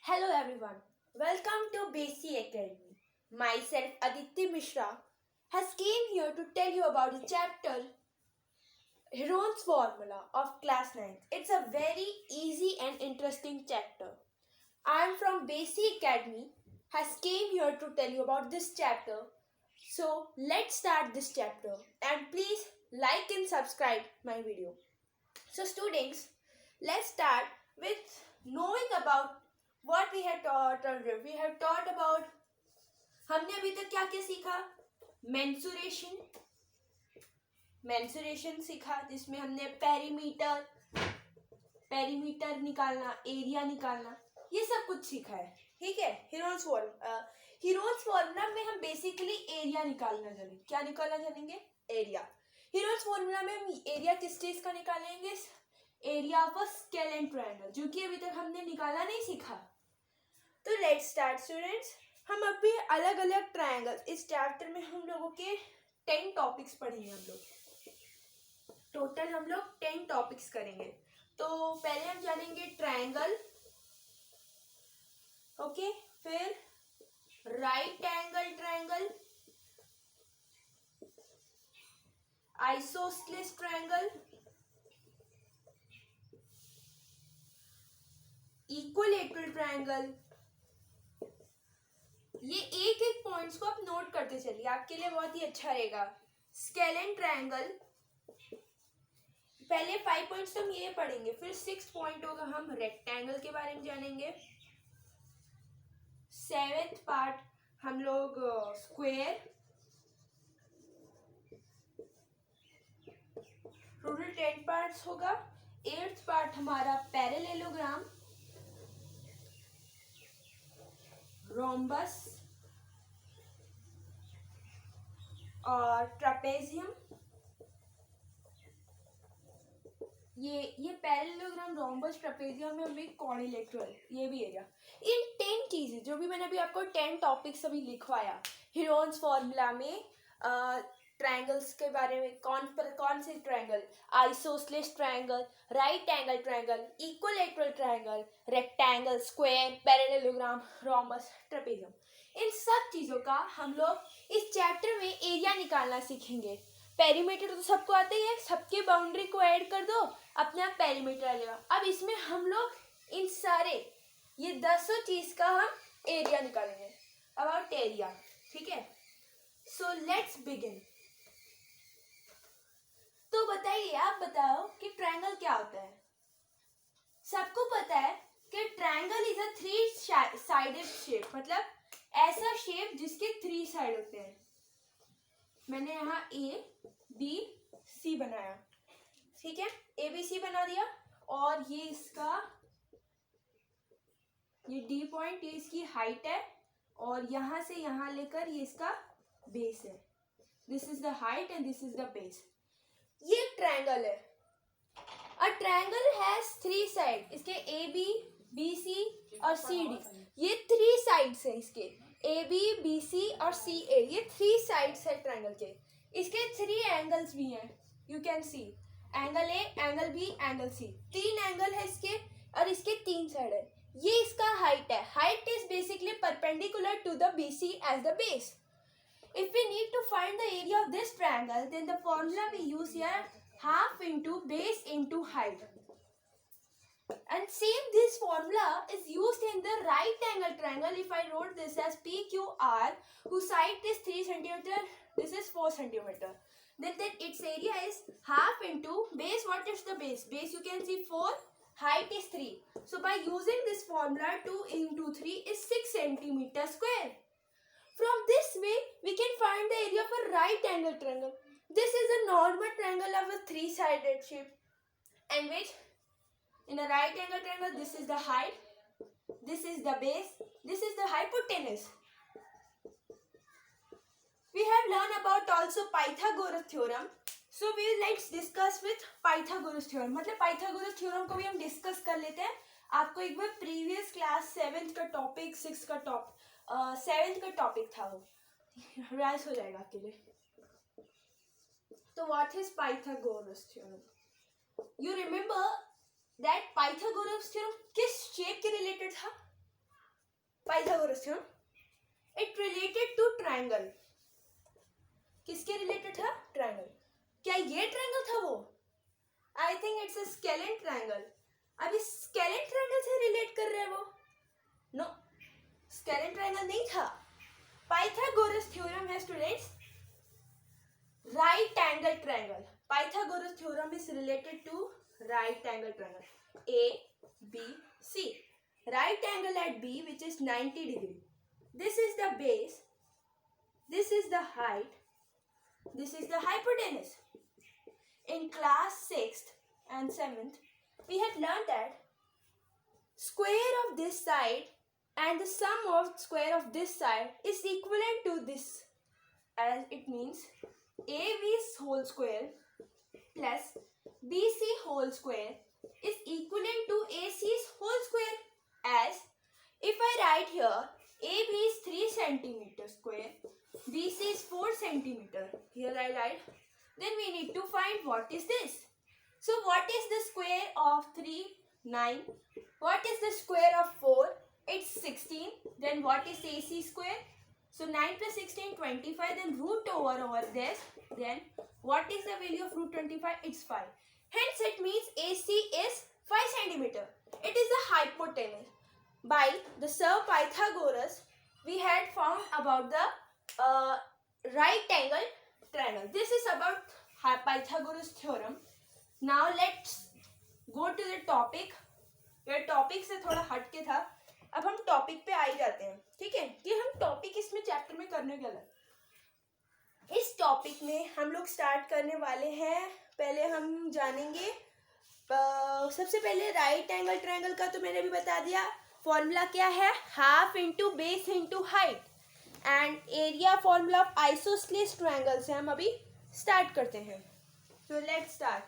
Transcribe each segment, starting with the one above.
Hello everyone, welcome to Basic Academy. Myself Aditya Mishra has came here to tell you about the chapter Heron's Formula of Class 9th. It's a very easy and interesting chapter. I am from Basic Academy has came here to tell you about this chapter. So let's start this chapter and please like and subscribe my video. So students, let's start with knowing about what we have taught already. We have taught about हमने अभी तक क्या क्या सीखा. Mensuration सीखा जिसमें हमने perimeter निकालना, एरिया निकालना, ये सब कुछ सीखा है. ठीक है. हीरोन्स फॉर्मूला में हम बेसिकली एरिया निकालना जानेंगे. क्या निकालना जानेंगे? एरिया. हीरोन्स फॉर्मूला में हम एरिया किस चीज का निकालेंगे? Area of a scalene triangle, जो कि अभी तक हमने निकाला नहीं सीखा. तो लेट्स स्टार्ट स्टूडेंट्स. हम अभी अलग अलग ट्रायंगल इस चैप्टर में हम लोगों के 10 टॉपिक्स पढ़ेंगे. हम लोग टोटल 10 टॉपिक्स करेंगे. तो पहले हम जानेंगे ट्रायंगल. ओके. फिर right angle triangle, isosceles triangle, equilateral triangle. ये एक एक पॉइंट्स को आप नोट करते चलिए, आपके लिए बहुत ही अच्छा रहेगा. स्केलेन ट्रायंगल, पहले 5 पॉइंट्स तो हम ये पढ़ेंगे. फिर 6th पॉइंट होगा हम रेक्टेंगल के बारे में जानेंगे. 7th पार्ट हम लोग स्क्वायर. टोटल 10 पार्ट्स होगा. 8th पार्ट हमारा पैरेललोग्राम, रोम्बस और ट्रापेजियम. ये पैरेललोग्राम, रोम्बस, ट्रापेजियम में हमें क्वाड्रिलेटरल, ये भी एरिया. इन 10 चीजें जो भी मैंने अभी आपको 10 टॉपिक्स अभी लिखवाया हीरोन्स फॉर्मूला में, ट्रायंगल्स के बारे में. कौन से triangle? Isosceles triangle, right angle triangle, equilateral triangle, rectangle, square, parallelogram, rhombus, trapezium. इन सब चीजों का हम लोग इस चैप्टर में एरिया निकालना सीखेंगे. पेरीमीटर तो सबको आता ही है, सबके बाउंड्री को ऐड कर दो, अपने आप पेरीमीटर आ जाएगा. अब इसमें हम लोग इन सारे ये 10 चीज का हम एरिया निकालेंगे. About area. ठीक है. So let's begin. तो बताइए, आप बताओ कि ट्रायंगल क्या होता है. सबको पता है कि triangle is a 3 sided shape, मतलब ऐसा शेप जिसके 3 साइड होते हैं. मैंने यहाँ ABC बनाया. ठीक है. ABC बना दिया. और ये इसका ये D पॉइंट, ये इसकी हाइट है. और यहाँ से यहाँ लेकर ये इसका बेस है. This is the height and this is the base. ये ट्रायंगल है. A triangle has 3 side. इसके AB, BC और CD, ये 3 साइड्स है. इसके AB, BC और CA, ये 3 साइड्स है ट्रायंगल के. इसके 3 एंगल्स भी हैं. You can see angle A, angle B, angle C. 3 angle है इसके और इसके 3 साइड है. ये इसका हाइट है. Height is basically perpendicular to the BC as the base. If we need to find the area of this triangle, then the formula we use here, half into base into height. And same this formula is used in the right angle triangle. If I wrote this as PQR, whose side is 3 centimeter, this is 4 centimeter. Then its area is half into base. What is the base? Base you can see 4, height is 3. So by using this formula, 2 into 3 is 6 centimeter square. From this way, we can find the area of a right angle triangle. This is a normal triangle of a 3-sided shape, and which in a right angle triangle, this is the height, this is the base, this is the hypotenuse. We have learned about also Pythagoras theorem. So let's discuss with Pythagoras theorem. मतलब Pythagoras theorem को भी हम discuss कर लेते हैं. आपको एक बार previous class 7th का टॉपिक, 6th का टॉपिक, 7th का टॉपिक था, वो रिवाइज हो जाएगा आपके लिए. तो what is Pythagoras theorem? You remember that Pythagoras theorem किस शेप के रिलेटेड था? Pythagoras theorem, it related to triangle. किसके रिलेटेड था? ट्रायंगल. क्या ये ट्रायंगल था वो? I think it's a scalene triangle. अब इस स्केलेन ट्रायंगल से रिलेट कर रहे हैं वो? नो, स्केलेन ट्रायंगल नहीं था. पाइथागोरस थ्योरम है students right angle triangle. Pythagoras theorem is related to right angle triangle. A, B, C. Right angle at B which is 90 degree. This is the base. This is the height. This is the hypotenuse. In class 6th and 7th, we had learned that square of this side and the sum of square of this side is equivalent to this, as it means AB's whole square plus BC whole square is equivalent to AC's whole square. As if I write here AB is 3 centimeter square, BC is 4 centimeter. Here I write. Then we need to find what is this. So what is the square of 3? 9. What is the square of 4? It's 16. Then what is AC square? So 9 plus 16, 25, then root over this. Then what is the value of root 25? It's 5. Hence it means AC is 5 centimeter. It is the hypotenuse. By the Sir Pythagoras, we had found about the right angle triangle. This is about Pythagoras theorem. Now let's go to the topic. ये topic से थोड़ा हटके था. अब हम topic पे आ ही जाते हैं. ठीक है, कि हम टॉपिक इसमें चैप्टर में करने के लिए, इस टॉपिक में हम लोग स्टार्ट करने वाले हैं. पहले हम जानेंगे सबसे पहले राइट एंगल ट्रायंगल का तो मैंने भी बता दिया. फॉर्मूला क्या है? Half into base into height. And area formula of isosceles triangle से हम अभी स्टार्ट करते हैं. So let's start.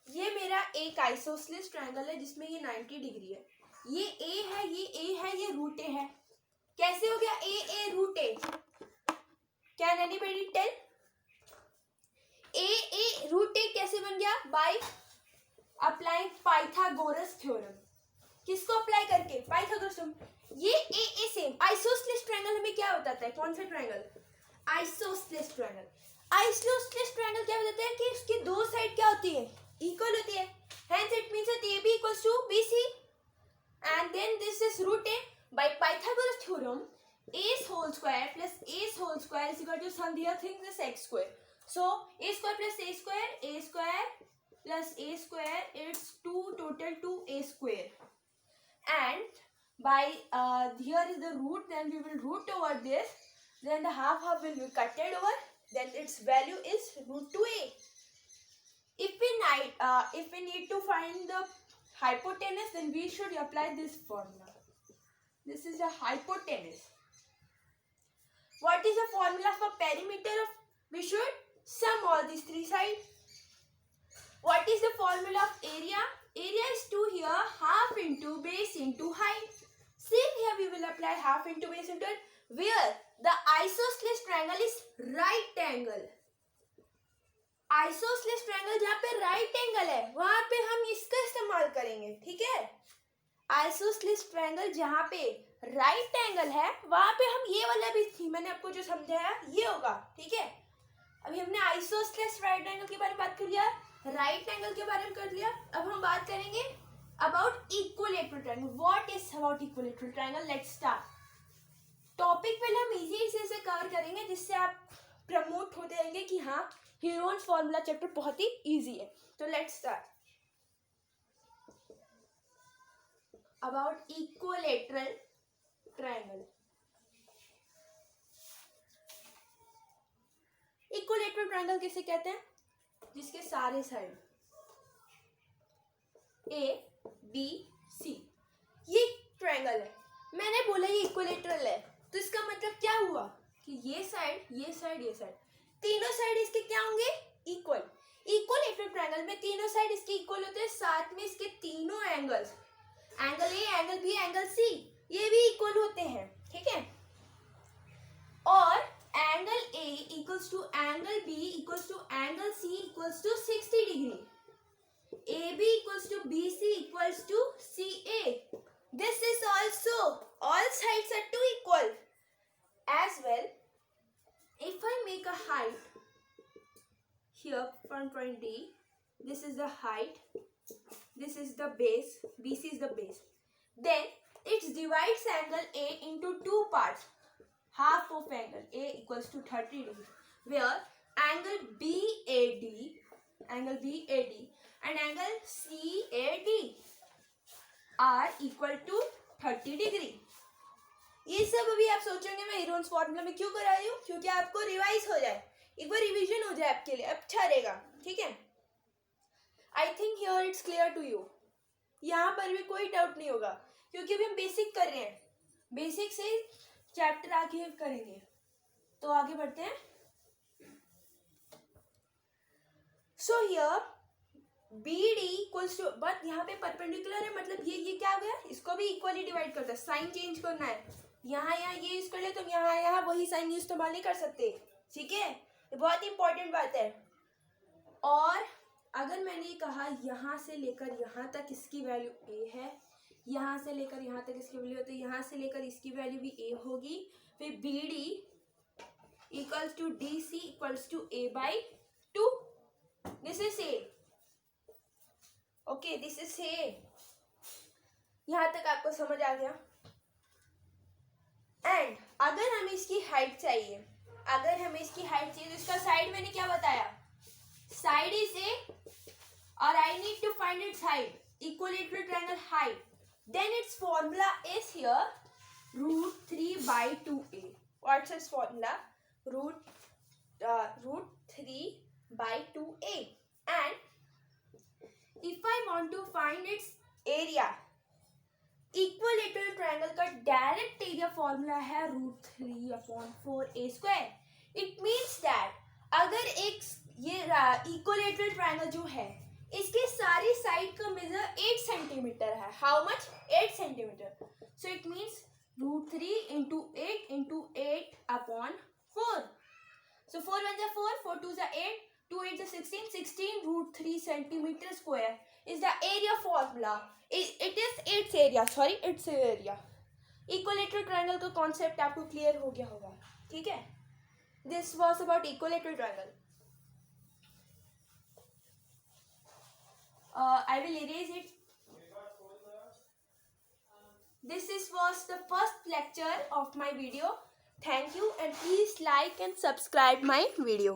ये मेरा एक आइसोस्सेलेस ट्रायंगल है जिसमें ये 90 डिग्री है. ये ए है, ये ए है, ये रूट ए है. कैसे हो गया A root A? Can anybody tell? A root A कैसे बन गया? By applying Pythagoras theorem. किसको अप्लाई करके? Pythagoras theorem. ये ए सेम. आइसोस्सेलेस ट्रायंगल हमें क्या बताता है? कौन सा triangle? Isosceles triangle. Isosceles triangle क्या बताता है? कि इसकी दो साइड क्या होती है? इक्वल होती है. Hence it means that AB equals to BC, and then this is root A. By Pythagoras theorem, A's whole square plus A's whole square is equal to some other thing, this X square. So A square plus A square plus A square, it's 2 total 2A square. And by here is the root, then we will root over this, then the half will be cutted over, then its value is root 2A. If we need to find the hypotenuse, then we should apply this formula. This is a hypotenuse. What is the formula for perimeter of? We should sum all these three sides. What is the formula of area? Area is 2 here, half into base into height. Same here we will apply half into base into height. Where the isosceles triangle is right angle. Isosceles triangle जहाँ पे right angle है वहां पे हम इसका इस्तेमाल करेंगे. ठीक है, आइसोस्सेलेस ट्रायंगल जहाँ पे राइट एंगल है वहां पे हम ये वाला भी थी, मैंने आपको जो समझाया ये होगा. ठीक है, अभी हमने आइसोस्सेलेस राइट एंगल के बारे में बात कर लिया, राइट एंगल के बारे में कर लिया. अब हम बात करेंगे about equilateral triangle. What is about equilateral triangle? Let's start. Topic पहले हम इजी से कवर करेंगे जिससे आप प्रमोट होते रहेंगे कि हाँ हीरोन्स फॉर्मूला चैप्टर बहुत ही इजी है. तो let's start about equilateral triangle. Equilateral triangle किसे कहते हैं? जिसके सारे साइड ए बी सी ये ट्रायंगल है. मैंने बोला ये इक्विलैटरल है तो इसका मतलब क्या हुआ कि ये साइड तीनों साइड इसके क्या होंगे? इक्वल. इक्विलैटरल ट्रायंगल में तीनों साइड इसके इक्वल होते हैं. साथ में इसके तीनों angles, angle A, angle B, angle C, ये भी इक्वल होते हैं. ठीक है, और angle A equals to angle B equals to angle C equals to 60 degree. A B equals to B C equals to C the height, this is the base, BC is the base. Then it divides angle A into two parts. Half of angle A equals to 30 degrees, where angle BAD and angle CAD are equal to 30 degree. ये सब अभी आप सोचेंगे मैं Heron's formula में क्यों करा रही हूँ, क्योंकि आपको रिवाइज हो जाए, एक बार रिवीजन हो जाए आपके लिए, अच्छा रहेगा. ठीक है. I think here it's clear to you. यहाँ पर भी कोई डाउट नहीं होगा, क्योंकि अभी हम बेसिक कर रहे हैं. बेसिक से चैप्टर आगे करेंगे, तो आगे बढ़ते हैं. So here BD equals to, but यहाँ पे परपेंडिकुलर है, मतलब ये क्या हो गया, इसको भी इक्वली डिवाइड करता है. साइन चेंज करना है, यहाँ ये यूज कर ले, तुम यहाँ वही साइन इस्तेमाल नहीं कर सकते. ठीक है, ये बहुत इंपॉर्टेंट बात है. और अगर मैंने कहा यहाँ से लेकर यहाँ तक इसकी वैल्यू A है, यहाँ से लेकर यहाँ तक इसकी वैल्यू, तो यहाँ से लेकर इसकी वैल्यू भी A होगी. फिर BD equals to DC equals to A/2. This is A. Okay, this is A. यहाँ तक आपको समझ आ गया. एंड अगर हमें इसकी हाइट चाहिए, तो इसका साइड मैंने क्या बताया, साइड इज A और I need to find its height, equilateral triangle height. Then its formula is here √3/2a. What's its formula, √3/2a. And if I want to find its area, equilateral triangle का direct area formula है √3/4a². It means that अगर एक ये equilateral triangle जो है, इसके सारी side का मेजर 8 सेंटीमीटर है. How much? 8 centimetre. So it means √3 × 8 × 8/4. So 4 1 = 4, 4 2 = 8, 2 8 = 16, 16 √3 centimeter square is the area formula. It is its area. Sorry, its area. Equilateral triangle का कॉन्सेप्ट आपको क्लियर हो गया होगा. ठीक है, this was about equilateral triangle. I will erase it. This was the first lecture of my video. Thank you, and please like and subscribe my video.